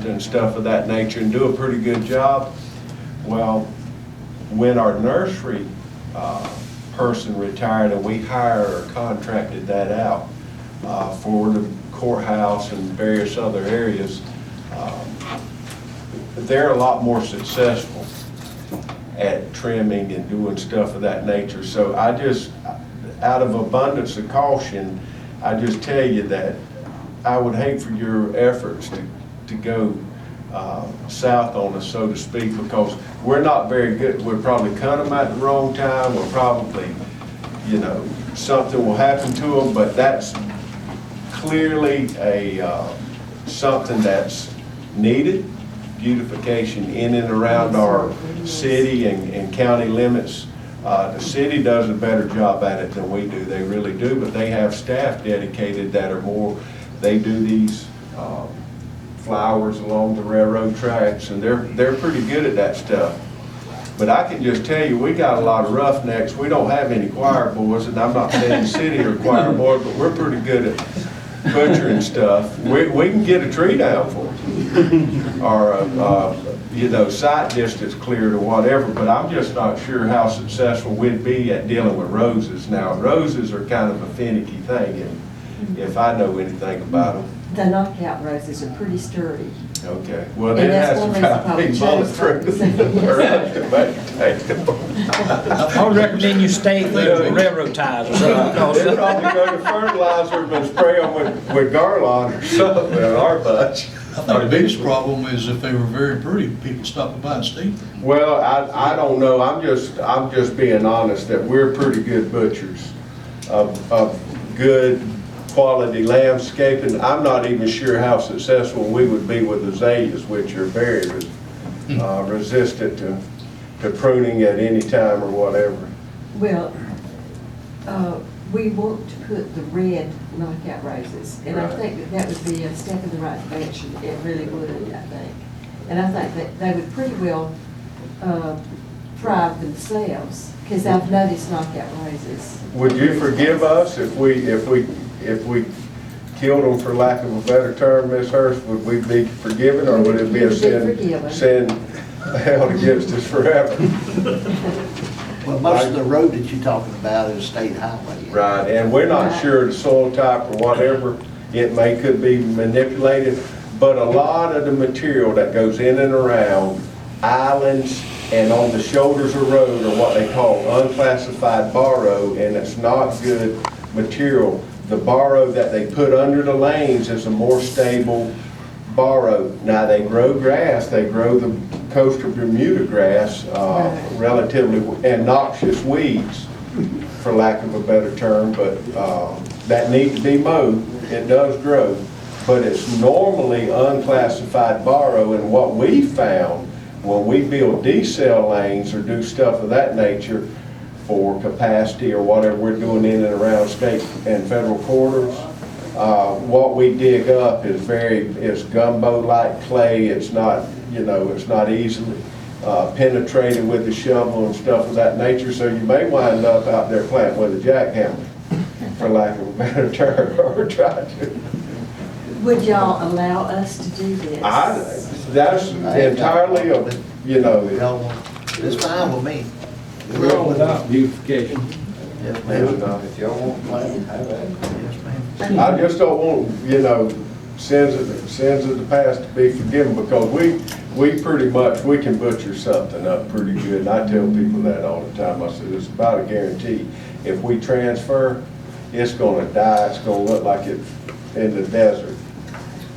and stuff of that nature and do a pretty good job. Well, when our nursery person retired and we hired or contracted that out for the courthouse and various other areas, they're a lot more successful at trimming and doing stuff of that nature. So I just, out of abundance of caution, I just tell you that I would hate for your efforts to go south on us, so to speak, because we're not very good. We'll probably cut them at the wrong time. We'll probably, you know, something will happen to them, but that's clearly something that's needed. Beautification in and around our city and county limits. The city does a better job at it than we do. They really do, but they have staff dedicated that are more, they do these flowers along the railroad tracks, and they're pretty good at that stuff. But I can just tell you, we got a lot of roughnecks. We don't have any choir boys, and I'm not saying the city are choir boys, but we're pretty good at butchering stuff. We can get a tree down for you, or you know, sight distance cleared or whatever. But I'm just not sure how successful we'd be at dealing with roses. Now, roses are kind of a finicky thing, and if I know anything about them. The knockout roses are pretty sturdy. Okay, well, it has to be bulletproof. I would recommend you stay through railroad ties or something. They'd probably go to fertilizer and spray them with Garland or something in our bunch. I think the biggest problem is if they were very pretty, people stop by and steal them. Well, I don't know. I'm just being honest that we're pretty good butchers of good quality landscaping. I'm not even sure how successful we would be with azaleas, which are very resistant to pruning at any time or whatever. Well, we want to put the red knockout roses, and I think that would be a step in the right direction. It really would, I think. And I think that they would pretty well thrive themselves, because I've noticed knockout roses. Would you forgive us if we killed them, for lack of a better term, Miss Hurst? Would we be forgiven, or would it be a sin held against us forever? Well, most of the road that you're talking about is state highway. Right, and we're not sure the soil type or whatever, could be manipulated, but a lot of the material that goes in and around islands and on the shoulders of road are what they call unclassified borrow, and it's not good material. The borrow that they put under the lanes is a more stable borrow. Now, they grow grass, they grow the coastal Bermuda grass, relatively, and noxious weeds, for lack of a better term, but that need to be mowed. It does grow, but it's normally unclassified borrow. And what we found when we build decel lanes or do stuff of that nature for capacity or whatever we're doing in and around state and federal corridors, what we dig up is gumbo-like clay. It's not, it's not easily penetrated with the shovel and stuff of that nature. So you may wind up out there planting with a jackhammer, for lack of a better term, or try to. Would y'all allow us to do this? That's entirely, It's fine with me. We're all about beautification. Yes, ma'am. If y'all want to plan, have at it. Yes, ma'am. I just don't want, sins of the past to be forgiven, because we pretty much, we can butcher something up pretty good. And I tell people that all the time. I said, it's about a guarantee. If we transfer, it's gonna die. It's gonna look like it's in the desert.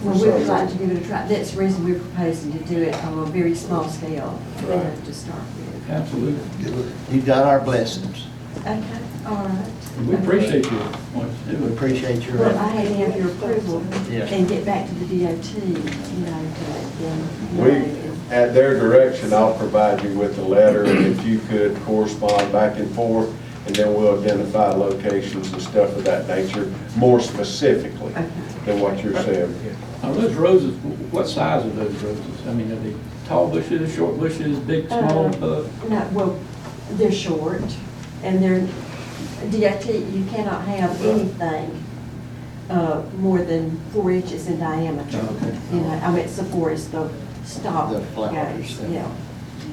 Well, we would like to give it a try. That's the reason we're proposing to do it on a very small scale, to start with. Absolutely. You got our blessings. Okay, all right. We appreciate you. What you We do. appreciate your. Well, I had to have your approval Yes. and get back to the DOT, At their direction, I'll provide you with a letter, and if you could correspond back and forth, and then we'll identify locations and stuff of that nature more specifically than what you're saying. Now, those roses, what size are those roses? I mean, are they tall bushes, short bushes, big, small? No, well, they're short, and they're, DOT, you cannot have anything more than 4 inches in diameter. Okay. You know, I mean, it's the forest, the stalk The flowers, goes, yeah. yeah.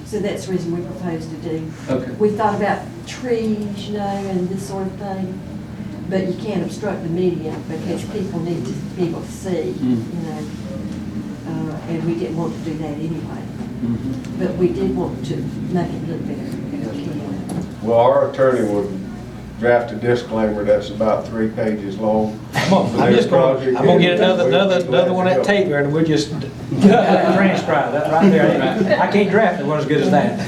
So that's the reason we proposed to do. Okay. We thought about trees, you know, and this sort of thing, but you can't obstruct the median because people need to be able to see, you know. And we didn't want to do that anyway. Mhm. But we did want to make it look better if we can. Well, our attorney would draft a disclaimer that's about 3 pages long. I'm just gonna, I'm gonna get another one at tape there, and we'll just transcribe that right there. I can't draft it one as good as that.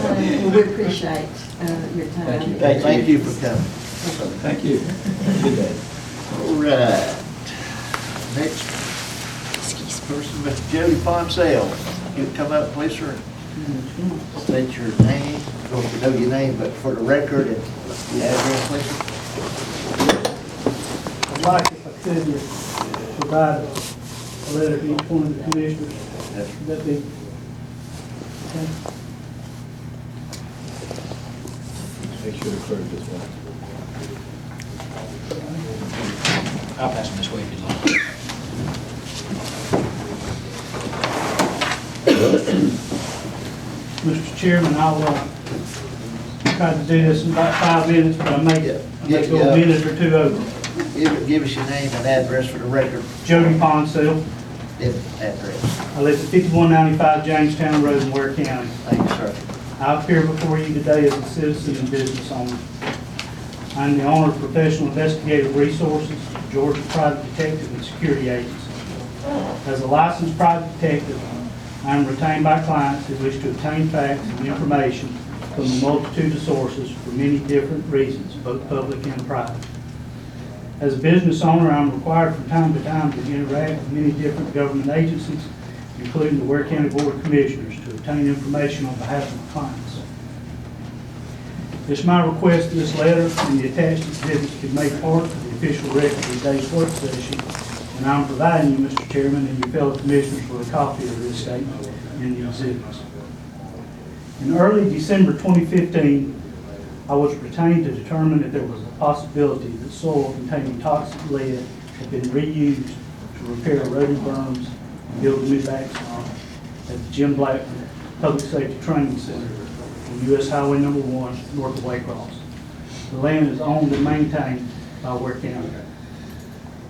Well, we appreciate your time. Thank you. Thank you for coming. Thank you. Good day. All right. Next person, Mr. Jody Poncell. You come up, please, sir. State your name, don't have to know your name, but for the record and the address, please, sir. I'd like, if I could, to provide a letter to each one of the commissioners. That'd be, okay. Make sure the clerk does one. I'll pass them this way if you'd like. Mr. Chairman, I'll try to do this in about 5 minutes, but I may go a minute or two over. Give us your name and address for the record. Jody Poncell. And address. I live at 5195 Jamestown Road in Ware County. Thank you, sir. I appear before you today as a citizen and business owner. I am the owner of Professional Investigative Resources, Georgia Private Detective and Security Agency. As a licensed private detective, I am retained by clients who wish to obtain facts and information from a multitude of sources for many different reasons, both public and private. As a business owner, I am required from time to time to interact with many different government agencies, including the Ware County Board of Commissioners, to obtain information on behalf of my clients. It's my request that this letter and the attached exhibits be made part of the official record of today's work session, and I'm providing you, Mr. Chairman, and your fellow commissioners with a copy of this statement and the exhibits. In early December 2015, I was retained to determine if there was a possibility that soil containing toxic lead had been reused to repair eroded berms and build a new backstop at the Jim Blackman Public Safety Training Center on U.S. Highway number 1, north of Waycross. The land is owned and maintained by Ware County.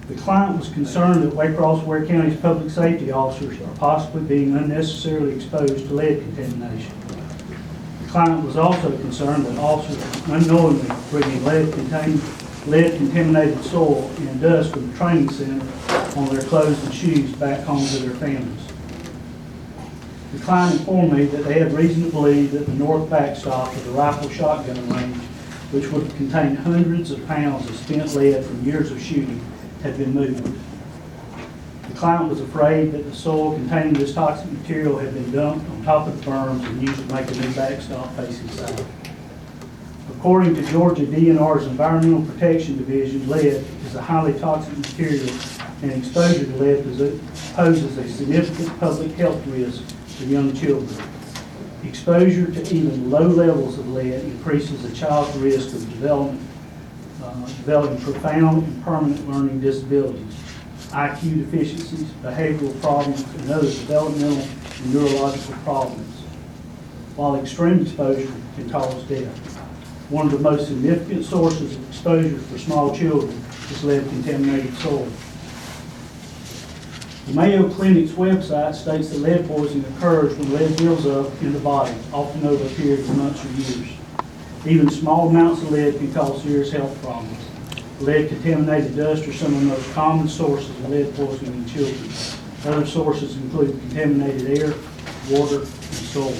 The client was concerned that Waycross, Ware County's public safety officers are possibly being unnecessarily exposed to lead contamination. The client was also concerned that officers unknowingly bringing lead-contaminated soil and dust from the training center on their clothes and shoes back home to their families. The client informed me that they had reason to believe that the north backstop of the rifle shotgun range, which would have contained hundreds of pounds of spent lead from years of shooting, had been moved. The client was afraid that the soil containing this toxic material had been dumped on top of the berms and used to make a new backstop facing south. According to Georgia DNR's Environmental Protection Division, lead is a highly toxic material, and exposure to lead poses a significant public health risk for young children. Exposure to even low levels of lead increases a child's risk of developing profound and permanent learning disabilities, IQ deficiencies, behavioral problems, and other developmental and neurological problems, while extreme exposure can cause death. One of the most significant sources of exposure for small children is lead-contaminated soil. The Mayo Clinic's website states that lead poisoning occurs when lead builds up in the body, often over a period of months or years. Even small amounts of lead can cause serious health problems. Lead-contaminated dust are some of the most common sources of lead poisoning in children. Other sources include contaminated air, water, and soil.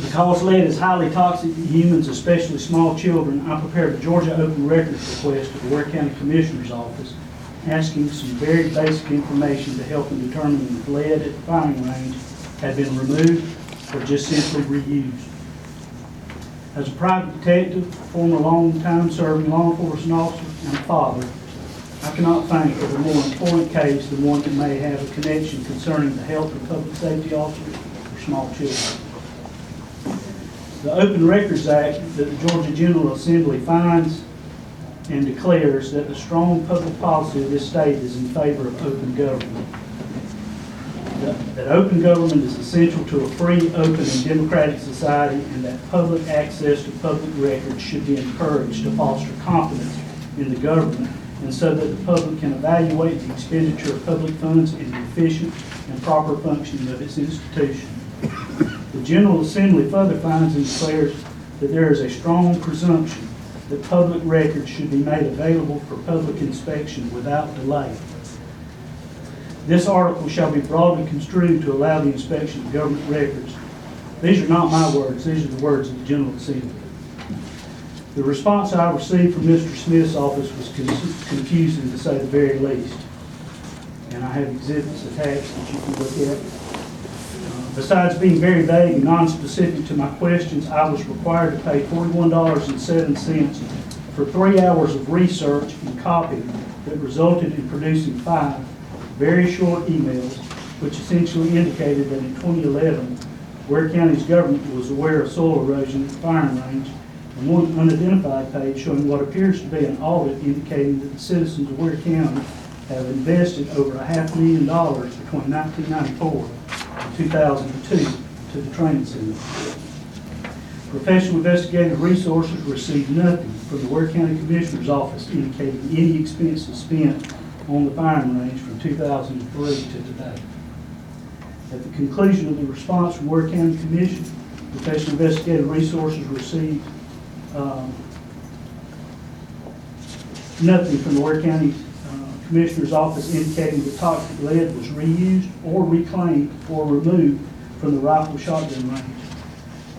Because lead is highly toxic to humans, especially small children, I prepared a Georgia Open Records request to the Ware County Commissioner's Office, asking some very basic information to help in determining if lead at the firing range had been removed or just simply reused. As a private detective, former long-time serving law enforcement officer, and a father, I cannot think of a more important case than one that may have a connection concerning the health of public safety officers or small children. The Open Records Act that the Georgia General Assembly finds and declares that the strong public policy of this state is in favor of open government. That open government is essential to a free, open, and democratic society, and that public access to public records should be encouraged to foster confidence in the government, and so that the public can evaluate the expenditure of public funds and the efficient and proper functioning of its institution. The General Assembly further finds and declares that there is a strong presumption that public records should be made available for public inspection without delay. This article shall be broadly construed to allow the inspection of government records. These are not my words, these are the words of the General Assembly. The response I received from Mr. Smith's office was confusing, to say the very least. And I have exhibits attached that you can look at. Besides being very vague and non-specific to my questions, I was required to pay $41.07 for 3 hours of research and copy that resulted in producing 5 very short emails, which essentially indicated that in 2011, Ware County's government was aware of soil erosion at the firing range, and one unidentified page showing what appears to be an audit indicating that the citizens of Ware County have invested over $500,000 between 1994 and 2002 to the training center. Professional investigative resources received nothing from the Ware County Commissioner's Office indicating any expenses spent on the firing range from 2003 to today. At the conclusion of the response from Ware County Commission, Professional Investigative Resources received nothing from the Ware County Commissioner's Office indicating that toxic lead was reused or reclaimed or removed from the rifle shotgun range.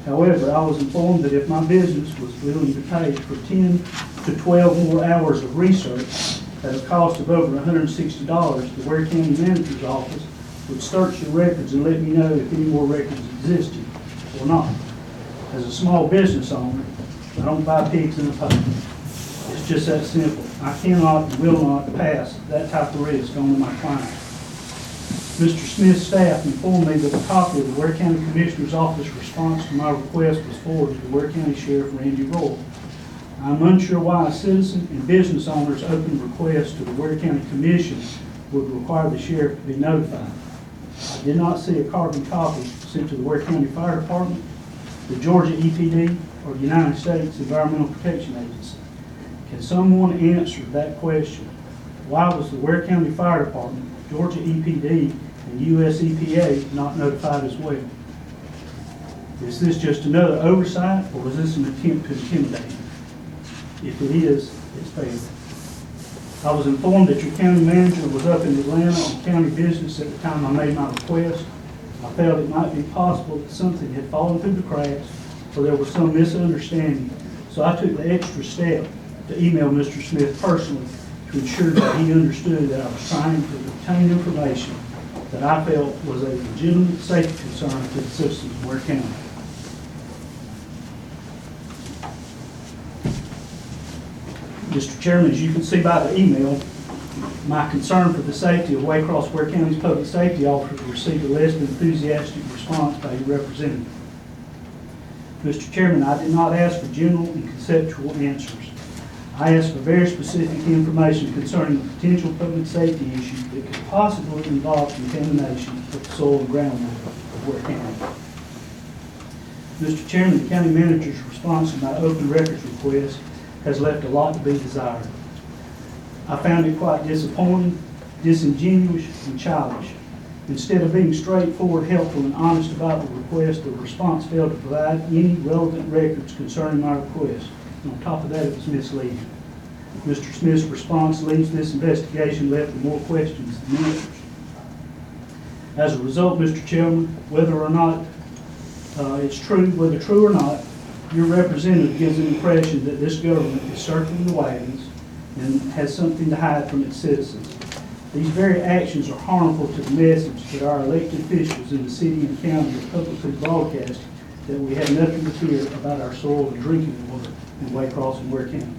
However, I was informed that if my business was willing to pay for 10 to 12 more hours of research at a cost of over $160, the Ware County Manager's Office would search the records and let me know if any more records existed or not. As a small business owner, I don't buy pigs in a poke. It's just that simple. I cannot and will not pass that type of risk on to my client. Mr. Smith's staff informed me that a copy of the Ware County Commissioner's Office response to my request was forwarded to the Ware County Sheriff Randy Royal. I'm unsure why a citizen and business owner's open request to the Ware County Commission would require the sheriff to be notified. I did not see a carbon copy sent to the Ware County Fire Department, the Georgia EPD, or the United States Environmental Protection Agency. Can someone answer that question? Why was the Ware County Fire Department, Georgia EPD, and US EPA not notified as well? Is this just another oversight, or is this an attempt to intimidate me? If it is, it's failed. I was informed that your county manager was up in Atlanta on county business at the time I made my request. I felt it might be possible that something had fallen through the cracks, or there was some misunderstanding. So I took the extra step to email Mr. Smith personally to ensure that he understood that I was trying to obtain information that I felt was a legitimate safety concern to the citizens of Ware County. Mr. Chairman, as you can see by the email, my concern for the safety of Waycross Ware County's public safety officers received a less than enthusiastic response by your representative. Mr. Chairman, I did not ask for general and conceptual answers. I asked for very specific information concerning potential public safety issues that could possibly involve contamination of the soil and groundwater of Ware County. Mr. Chairman, the county manager's response to my open records request has left a lot to be desired. I found it quite disappointing, disingenuous, and childish. Instead of being straightforward, helpful, and honest about the request, the response failed to provide any relevant records concerning my request. And on top of that, it was misleading. Mr. Smith's response leaves this investigation left with more questions than answers. As a result, Mr. Chairman, whether or not it's true, whether true or not, your representative gives an impression that this government is circling the wagons and has something to hide from its citizens. These very actions are harmful to the message that our elected officials in the city and county are publicly broadcasting that we have nothing to fear about our soil and drinking water in Waycross and Ware County.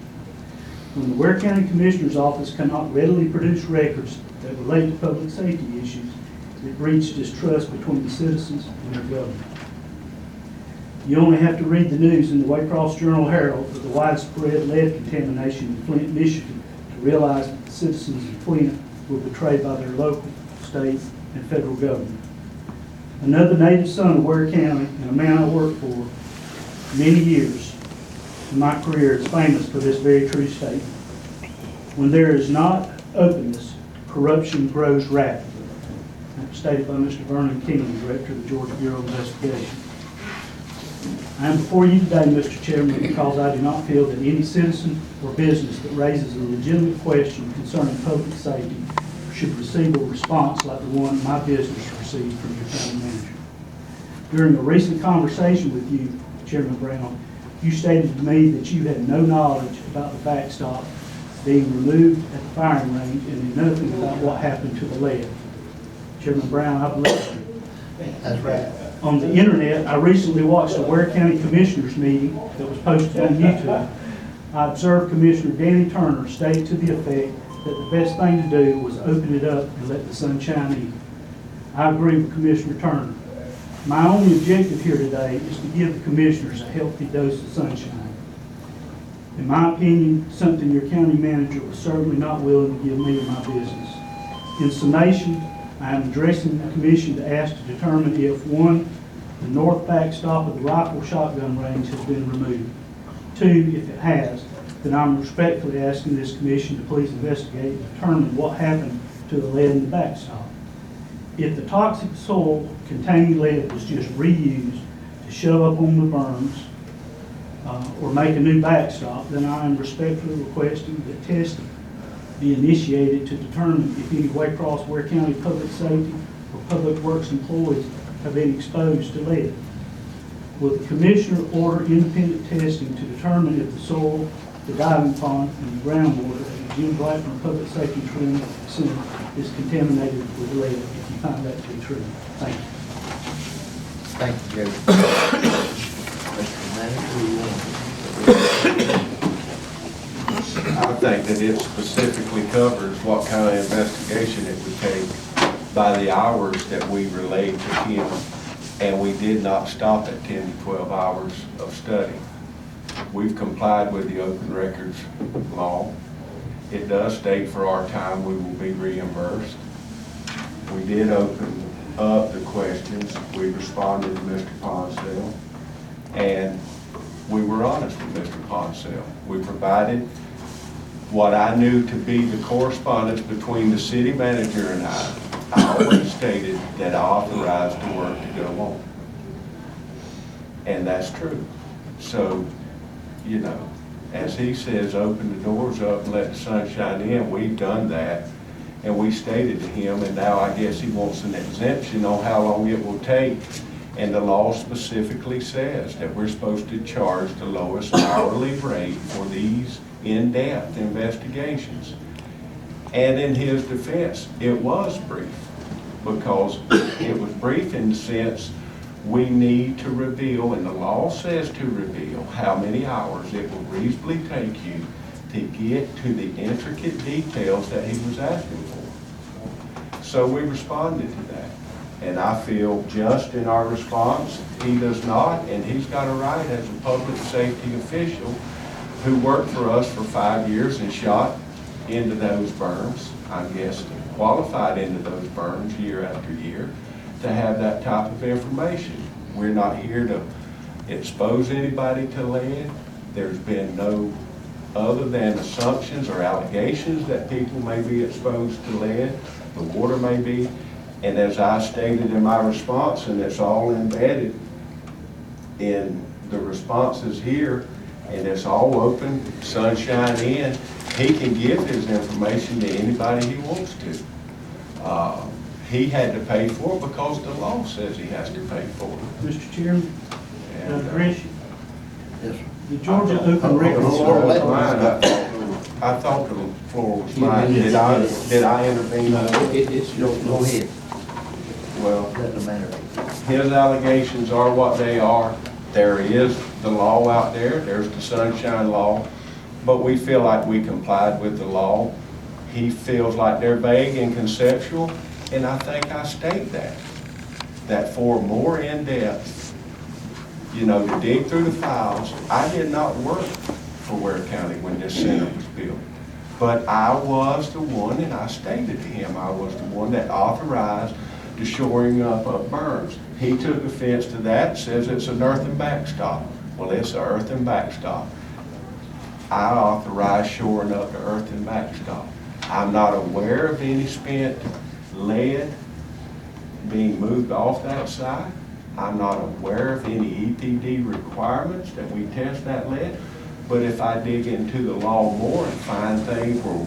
When the Ware County Commissioner's Office cannot readily produce records that relate to public safety issues, it breeds distrust between the citizens and their government. You only have to read the news in the Waycross Journal-Herald of the widespread lead contamination in Flint, Michigan, to realize that the citizens of Flint were betrayed by their local, state, and federal government. Another native son of Ware County and a man I worked for many years in my career is famous for this very true statement. When there is not openness, corruption grows rapidly. That was stated by Mr. Vernon King, Director of the Georgia Bureau of Investigation. I am before you today, Mr. Chairman, because I do not feel that any citizen or business that raises a legitimate question concerning public safety should receive a response like the one my business received from your county manager. During a recent conversation with you, Chairman Brown, you stated to me that you had no knowledge about the backstop being removed at the firing range and knew nothing about what happened to the lead. Chairman Brown, I believe you. That's right. On the internet, I recently watched a Ware County Commissioners meeting that was posted on YouTube. I observed Commissioner Danny Turner state to the effect that the best thing to do was open it up and let the sun shine in. I agree with Commissioner Turner. My only objective here today is to give the commissioners a healthy dose of sunshine. In my opinion, something your county manager was certainly not willing to give me in my business. In summation, I am addressing the commission to ask to determine if, one, the north backstop of the rifle shotgun range has been removed. Two, if it has, then I'm respectfully asking this commission to please investigate and determine what happened to the lead in the backstop. If the toxic soil containing lead was just reused to shove up on the berms or make a new backstop, then I am respectfully requesting that testing be initiated to determine if any Waycross Ware County public safety or public works employees have been exposed to lead. Will the commissioner order independent testing to determine if the soil, the diving pond, and the groundwater at the Jim Blackburn Public Safety Training Center is contaminated with lead, if you find that to be true? Thank you. Thank you, Joe. Mr. Manager, you want to- I think that it specifically covers what kind of investigation it would take by the hours that we relayed to him, and we did not stop at 10 to 12 hours of study. We've complied with the open records law. It does state for our time we will be reimbursed. We did open up the questions. We responded to Mr. Ponsell, and we were honest with Mr. Ponsell. We provided what I knew to be the correspondence between the city manager and I. I always stated that I authorized the work to go on. And that's true. So, you know, as he says, open the doors up and let the sun shine in, we've done that. And we stated to him, and now I guess he wants an exemption on how long it will take. And the law specifically says that we're supposed to charge the lowest hourly rate for these in-depth investigations. And in his defense, it was brief, because it was brief in the sense we need to reveal, and the law says to reveal, how many hours it will reasonably take you to get to the intricate details that he was asking for. So we responded to that. And I feel just in our response, he does not, and he's got a right as a public safety official who worked for us for 5 years and shot into those berms, I guess, qualified into those berms year after year, to have that type of information. We're not here to expose anybody to lead. There's been no other than assumptions or allegations that people may be exposed to lead, the water may be, and as I stated in my response, and it's all embedded in the responses here, and it's all open, sunshine in, he can give his information to anybody he wants to. He had to pay for it because the law says he has to pay for it. Mr. Chairman, And, Gresham, Yes, sir. the Georgia I Open thought the Records. floor was mine. I thought the floor was mine. Did I intervene? No, it's Go your, ahead, Well, let the manager. his allegations are what they are. There is the law out there, there's the sunshine law, but we feel like we complied with the law. He feels like they're vague and conceptual, and I think I state that for more in-depth you know, to dig through the files. I did not work for Ware County when this center was built. But I was the one, and I stated to him, I was the one that authorized the shoring up of berms. He took offense to that, says it's an earthen backstop. Well, it's an earthen backstop. I authorized shoring up the earthen backstop. I'm not aware of any spent lead being moved off that site. I'm not aware of any EPD requirements that we test that lead. But if I dig into the law more and find things where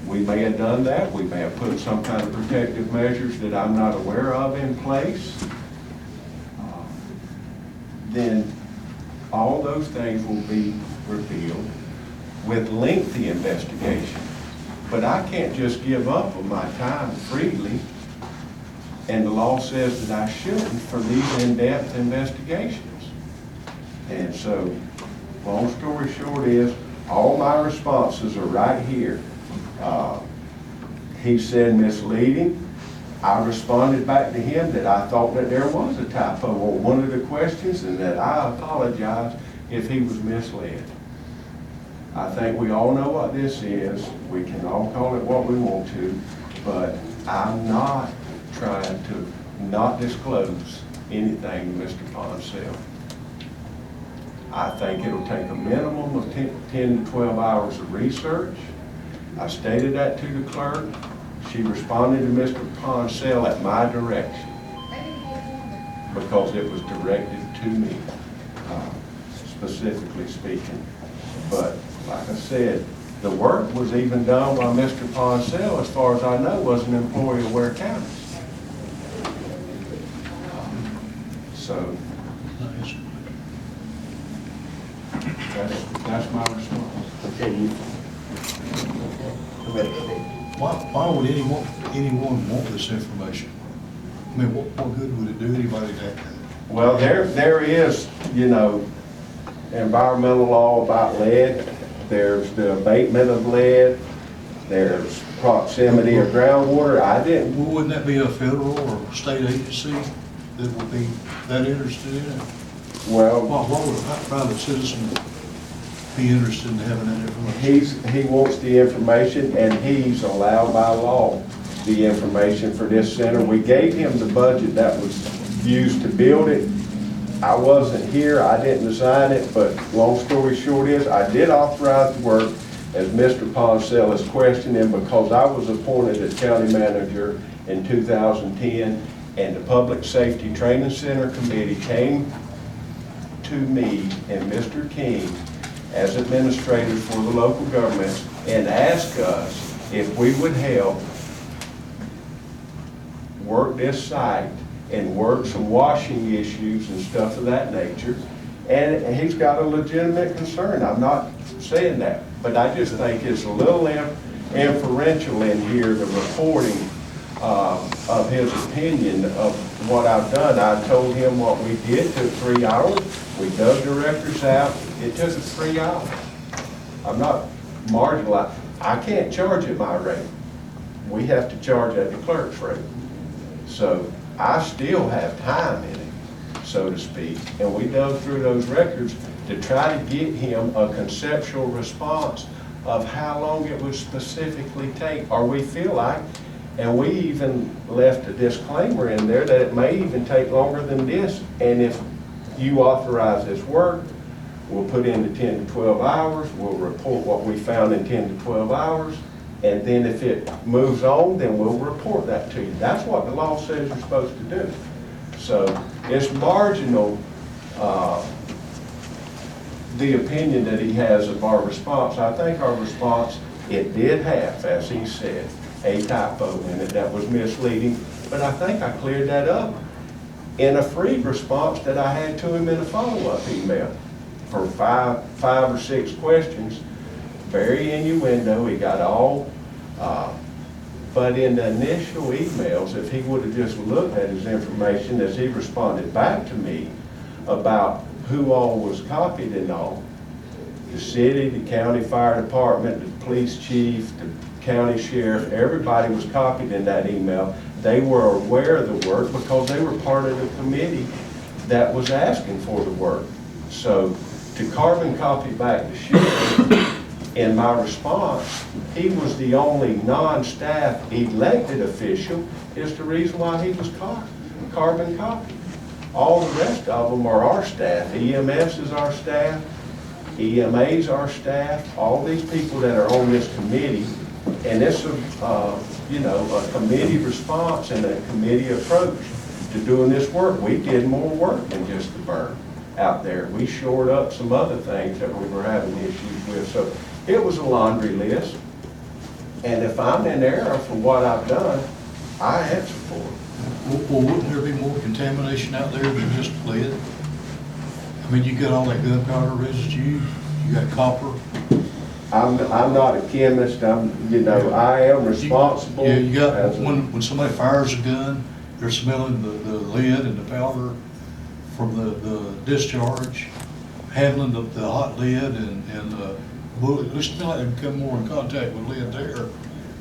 we may have done that, we may have put some kind of protective measures that I'm not aware of in place, then all those things will be revealed with lengthy investigation. But I can't just give up on my time freely, and the law says that I shouldn't for these in-depth investigations. And so, long story short is, all my responses are right here. He said misleading. I responded back to him that I thought that there was a typo on one of the questions and that I apologize if he was misled. I think we all know what this is. We can all call it what we want to, but I'm not trying to not disclose anything to Mr. Ponsell. I think it'll take a minimum of 10 to 12 hours of research. I stated that to the clerk. She responded to Mr. Ponsell at my direction because it was directed to me, specifically speaking. But like I said, the work was even done by Mr. Ponsell, as far as I know, was an employee of Ware County. So that's my response. Okay, you. Why would anyone want this information? I mean, what good would it do anybody that? Well, there is, you know, environmental law about lead. There's the abatement of lead. There's proximity of groundwater. Well, wouldn't that be a federal or state agency that would be that interested in it? Well, Why would a private citizen be interested in having that information? he wants the information, and he's allowed by law the information for this center. We gave him the budget that was used to build it. I wasn't here, I didn't design it, but long story short is, I did authorize the work as Mr. Ponsell is questioning, because I was appointed as county manager in 2010, and the Public Safety Training Center Committee came to me and Mr. King as administrators for the local governments and asked us if we would help work this site and work some washing issues and stuff of that nature. And he's got a legitimate concern. I'm not saying that, but I just think it's a little inferential in here, the reporting of his opinion of what I've done. I told him what we did took 3 hours. We dug the records out. It took us 3 hours. I'm not marginalized. I can't charge at my rate. We have to charge at the clerk's rate. So I still have time in it, so to speak. And we dug through those records to try to get him a conceptual response of how long it would specifically take, or we feel like. And we even left a disclaimer in there that it may even take longer than this. And if you authorize this work, we'll put in the 10 to 12 hours, we'll report what we found in 10 to 12 hours, and then if it moves on, then we'll report that to you. That's what the law says you're supposed to do. So it's marginal, the opinion that he has of our response. I think our response, it did have, as he said, a typo in it that was misleading, but I think I cleared that up in a free response that I had to him in a follow-up email for five or six questions. Very innuendo, he got all, but in the initial emails, if he would have just looked at his information as he responded back to me about who all was copied and all, the city, the county fire department, the police chief, the county sheriff, everybody was copied in that email. They were aware of the work because they were part of the committee that was asking for the work. So to carbon copy back to Sheriff, in my response, he was the only non-staff elected official, is the reason why he was carbon copied. All the rest of them are our staff. EMS is our staff, EMA is our staff, all these people that are on this committee. And it's a committee response and a committee approach to doing this work. We did more work than just the burn out there. We shored up some other things that we were having issues with. So it was a laundry list. And if I'm in error for what I've done, I answer for it. Well, wouldn't there be more contamination out there than just lead? I mean, you got all that gunpowder residue, you got copper. I'm not a chemist, I am responsible. Yeah, you got, as a- when somebody fires a gun, they're smelling the lead and the powder from the discharge, handling the hot lead and the bullet. It smell like they come more in contact with lead there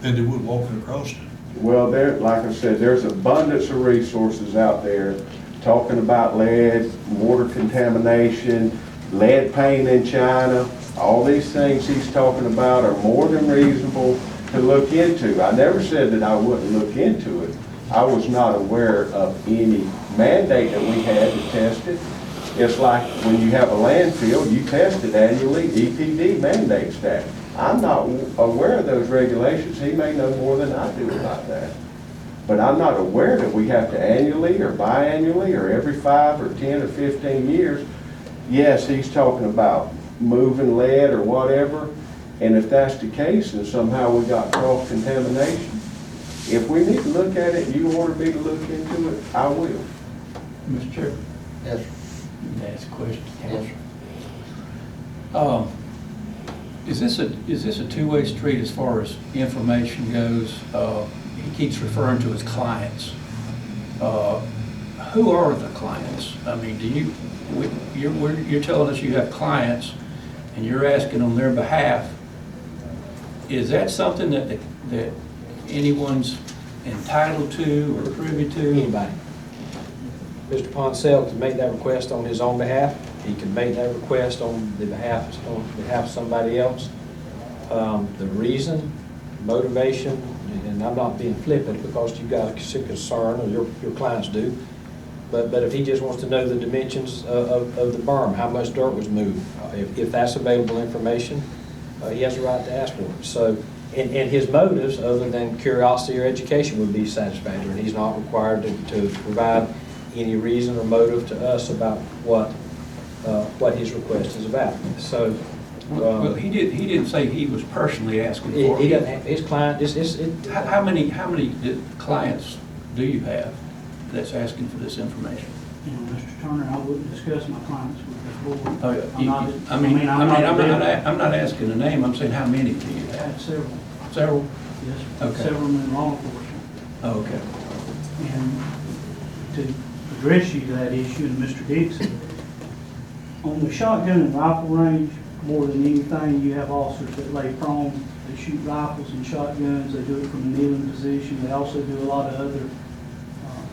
than they would walking across it. Well, like I said, there's abundance of resources out there talking about lead, water contamination, lead paint in China. All these things he's talking about are more than reasonable to look into. I never said that I wouldn't look into it. I was not aware of any mandate that we had to test it. It's like when you have a landfill, you test it annually, EPD mandates that. I'm not aware of those regulations. He may know more than I do about that. But I'm not aware that we have to annually or biannually or every 5 or 10 or 15 years. Yes, he's talking about moving lead or whatever, and if that's the case and somehow we got cross-contamination, if we need to look at it, you order me to look into it, I will. Mr. Chair, Yes, sir. may I ask a question? Yes, sir. Is this a two-way street as far as information goes? He keeps referring to his clients. Who are the clients? I mean, you're telling us you have clients and you're asking on their behalf. Is that something that anyone's entitled to or privy to? Anybody. Mr. Poncell can make that request on his own behalf. He can make that request on behalf of somebody else. The reason, motivation, and I'm not being flippant because you've got a concern, or your clients do, but if he just wants to know the dimensions of the berm, how much dirt was moved, if that's available information, he has a right to ask for it. So, and his motives, other than curiosity or education, would be satisfactory, and he's not required to provide any reason or motive to us about what his request is about. So, Well, he didn't say he was personally asking for he it. doesn't have, his client, How many clients do you have that's asking for this information? You know, Mr. Turner, I wouldn't discuss my clients with this board. Oh, I'm not asking a name, I'm saying how many do you I have? have several, Several? yes, sir. Okay. Several in law enforcement. Oh, okay. And to address you to that issue, and Mr. Dixon, on the shotgun and rifle range, more than anything, you have officers that lay prone, they shoot rifles and shotguns, they do it from a kneeling position, they also do a lot of other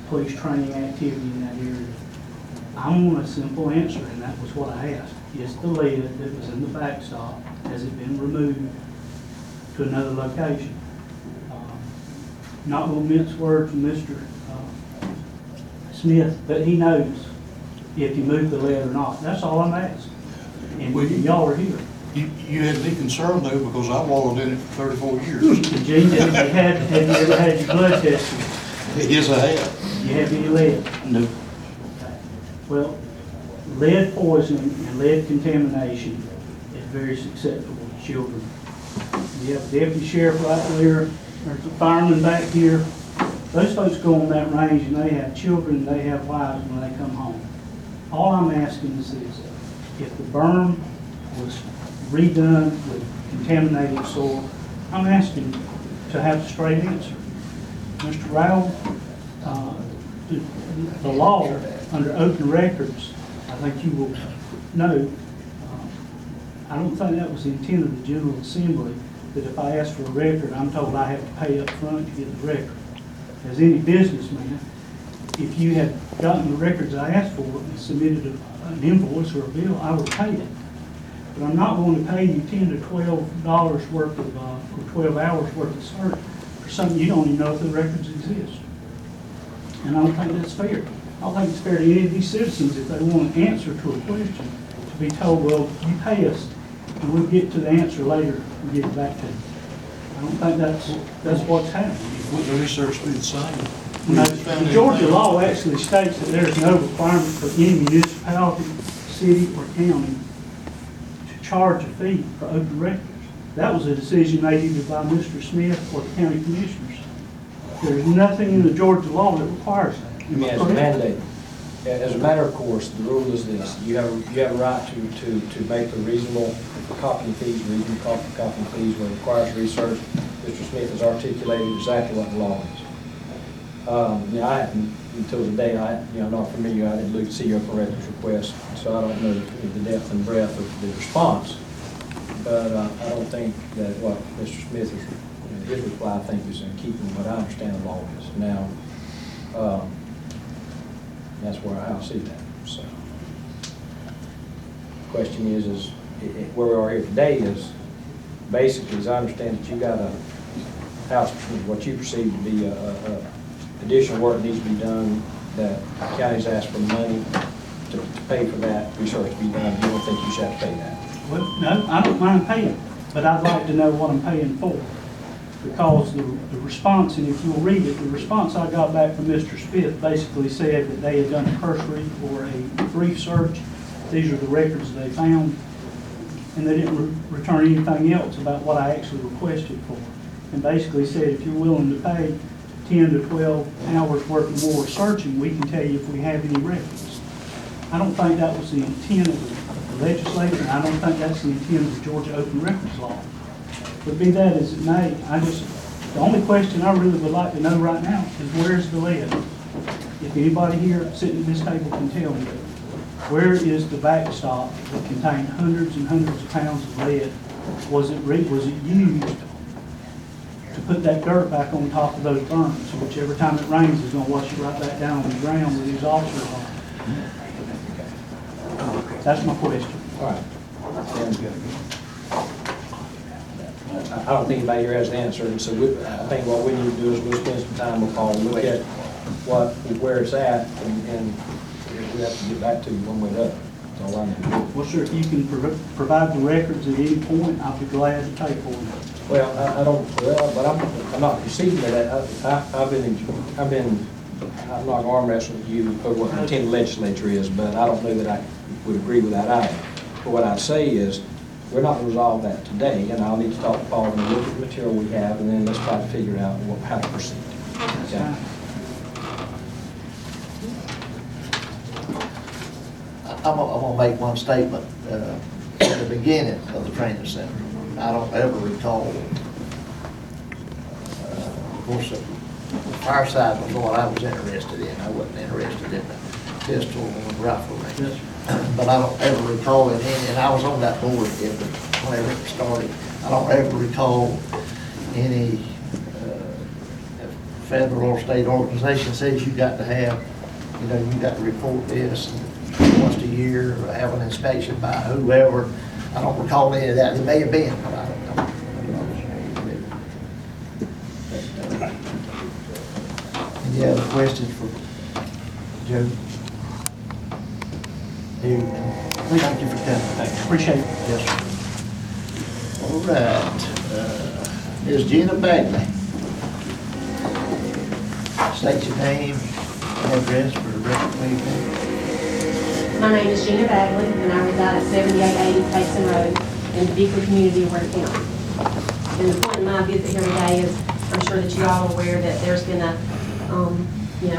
police training activity in that area. I want a simple answer, and that was what I asked. Is the lead that was in the backstop, has it been removed to another location? Not going to mince words from Mr. Smith, but he knows if you move the lead or not. That's all I'm asking. And Well, y'all are here. You had to be concerned though, because I wallowed in it for 34 years. Gene, have you ever had your blood tested? Yes, I have. You have any lead? No. Well, lead poisoning and lead contamination is very susceptible to children. You have a deputy sheriff right there, there's a fireman back here. Those folks go on that range and they have children, they have wives when they come home. All I'm asking is this: if the berm was redone with contaminated soil, I'm asking to have a straight answer. Mr. Rowell, the law under open records, I think you will know, I don't think that was the intent of the General Assembly, that if I ask for a record, I'm told I have to pay up front to get the record. As any businessman, if you had gotten the records I asked for and submitted an invoice or a bill, I would pay it. But I'm not going to pay you $10 to $12 worth of, or 12 hours worth of search for something you don't even know if the records exist. And I don't think that's fair. I don't think it's fair to any of these citizens, if they want an answer to a question, to be told, well, you pay us, and we'll get to the answer later and get it back to you. I don't think that's what's happening. Would the research be the same? No, the Georgia law actually states that there's no requirement for any municipality, city, or county to charge a fee for open records. That was a decision made either by Mr. Smith or the county commissioners. There's nothing in the Georgia law that requires that. I mean, as a mandate, as a matter of course, the rule is this: you have a right to make the reasonable copying fees, copying fees where it requires research. Mr. Smith has articulated exactly what the law is. Now, I haven't, until today, I'm not familiar. I didn't look to see your records request, so I don't know the depth and breadth of the response. But I don't think that what Mr. Smith is, his reply, I think, is in keeping with what I understand the law is. Now, that's where I'll see that. So, the question is where we are here today is basically, as I understand it, you got a house, what you perceive to be additional work needs to be done, that the county's asked for money to pay for that research to be done. You don't think you should have to pay that? Well, no, I don't mind paying, but I'd like to know what I'm paying for. Because the response, and if you'll read it, the response I got back from Mr. Smith basically said that they had done a cursory or a brief search. These are the records they found, and they didn't return anything else about what I actually requested for. And basically said, if you're willing to pay 10 to 12 hours worth of more searching, we can tell you if we have any records. I don't think that was the intent of the legislature, and I don't think that's the intent of the Georgia Open Records Law. But be that as it may, the only question I really would like to know right now is where's the lead? If anybody here sitting at this table can tell me, where is the backstop that contained hundreds and hundreds of pounds of lead? Was it used to put that dirt back on top of those burns, which every time it rains is going to wash it right back down on the ground where these officers are? That's my question. All right. Sounds good. I don't think anybody here has an answer, and so I think what we need to do is we'll spend some time with Paul, look at where it's at, and we have to get back to you one way or the other. That's all I need to do. Well, sir, if you can provide the records at any point, I'll be glad to pay for them. Well, but I'm not proceeding with that. I'm not arm wrestling with you over what the intent of the legislature is, but I don't know that I would agree with that either. But what I'd say is, we're not going to resolve that today, and I'll need to talk to Paul and look at the material we have, and then let's try to figure out how to proceed. Okay? I'm gonna make one statement, at the beginning of the training center. I don't ever recall, of course, the fireside was what I was interested in. I wasn't interested in the pistol or the rifle range. But I don't ever recall it, and I was on that board whenever it started. I don't ever recall any federal or state organization says you got to have, you got to report this once a year, or have an inspection by whoever. I don't recall any of that. It may have been, but I don't know. Any other questions for Joe? Thank you for coming. Appreciate it. Yes, sir. All right. Ms. Gina Bagley. State your name and address for the record, please. My name is Gina Bagley, and I reside at 7880 Payson Road in the Beaver community of Ware County. And the point of my visit here today is, I'm sure that you all are aware that there's been a,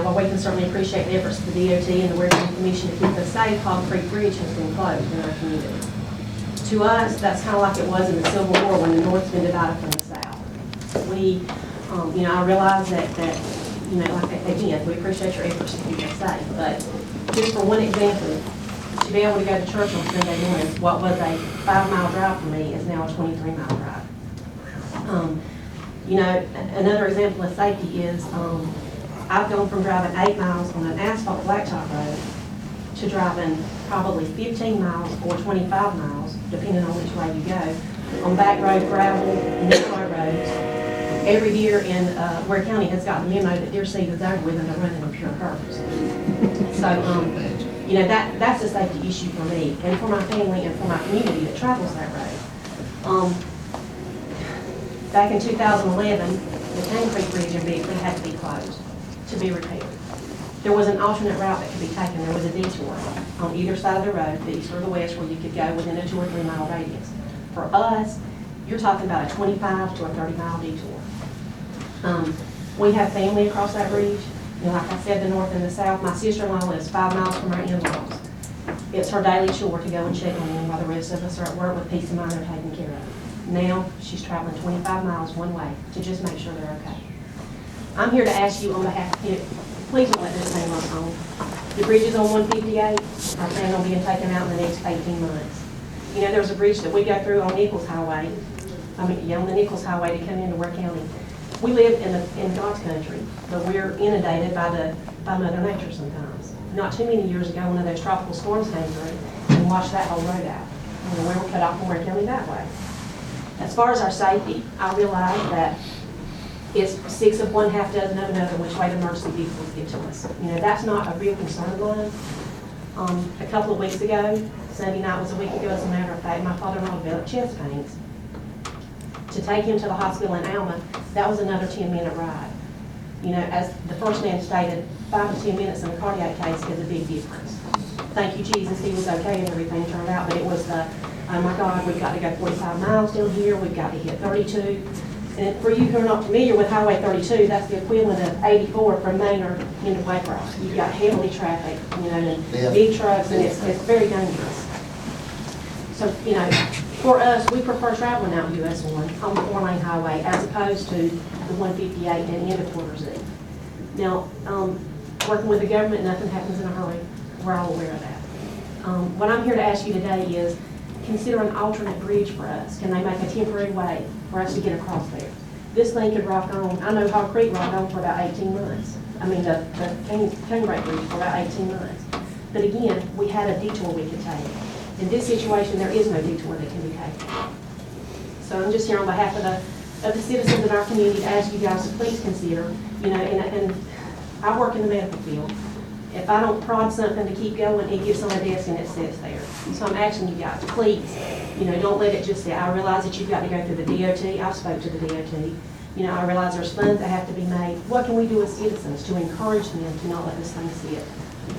while we can certainly appreciate the efforts of the DOT and the Ware County Commission to keep us safe, Hog Creek Bridge has been closed in our community. To us, that's kind of like it was in the Civil War when the North's been divided from the South. We, I realize that again, we appreciate your efforts to keep us safe, but just for one example, to be able to go to church on Sunday mornings, what was a 5-mile drive for me is now a 23-mile drive. Another example of safety is I've gone from driving 8 miles on an asphalt blacktop road to driving probably 15 miles or 25 miles, depending on which way you go, on back road, gravel, narrow roads. Every year in Ware County has gotten the memo that deer season is over with and they're running on pure curves. So, you know, that's a safety issue for me and for my family and for my community that travels that road. Back in 2011, the Cane Creek Bridge in Bigford had to be closed to be repaired. There was an alternate route that could be taken. There was a detour on either side of the road, the east or the west, where you could go within a 2 or 3 mile radius. For us, you're talking about a 25 to a 30 mile detour. We have family across that bridge. You know, like I said, the north and the south. My sister-in-law lives 5 miles from our in-laws. It's her daily chore to go and check on them while the rest of us are at work with peace of mind they're taken care of. Now, she's traveling 25 miles one way to just make sure they're okay. I'm here to ask you on behalf of you, please don't let this thing run on. The bridges on 158 are planning on being taken out in the next 18 months. You know, there's a bridge that we go through on Nichols Highway, on the Nichols Highway to come into Ware County. We live in God's country, but we're inundated by Mother Nature sometimes. Not too many years ago, one of those tropical storms came through and washed that whole road out. You know, we were cut off from Ware County that way. As far as our safety, I realize that it's 6 of one, half dozen of another which way the emergency vehicles get to us. You know, that's not a real concern of mine. A couple of weeks ago, Sunday night was a week ago, as a matter of fact, my father-in-law developed chest pains. To take him to the hospital in Alma, that was another 10-minute ride. You know, as the first man stated, 5 to 10 minutes in a cardiac case is a big difference. Thank you, Jesus, he was okay and everything turned out, but it was the, oh my God, we've got to go 45 miles down here, we've got to hit 32. And for you who are not familiar with Highway 32, that's the equivalent of 84 from Manor into Waycross. You've got heavily traffic, you know, and big trucks, and it's very dangerous. So, you know, for us, we prefer traveling out US 1 on the 4-lane highway as opposed to the 158 and into Quarters E. Now, working with the government, nothing happens in a hurry. We're all aware of that. What I'm here to ask you today is consider an alternate bridge for us. Can they make a temporary way for us to get across there? This thing could rock on. I know Hog Creek rocked on for about 18 months. I mean, the Cane Creek Bridge for about 18 months. But again, we had a detour we could take. In this situation, there is no detour that can be taken. So I'm just here on behalf of the citizens in our community to ask you guys to please consider, you know, and I work in the medical field. If I don't prod something to keep going, it gets on a desk and it sits there. So I'm asking you guys, please, you know, don't let it just sit. I realize that you've got to go through the DOT. I've spoke to the DOT. You know, I realize there's funds that have to be made. What can we do as citizens to encourage them to not let this thing sit?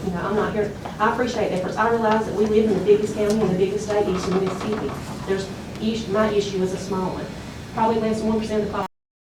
You know, I'm not here, I appreciate efforts. I realize that we live in the biggest county and the biggest state, eastern Mississippi. My issue is a small one. Probably less than 1% of the population.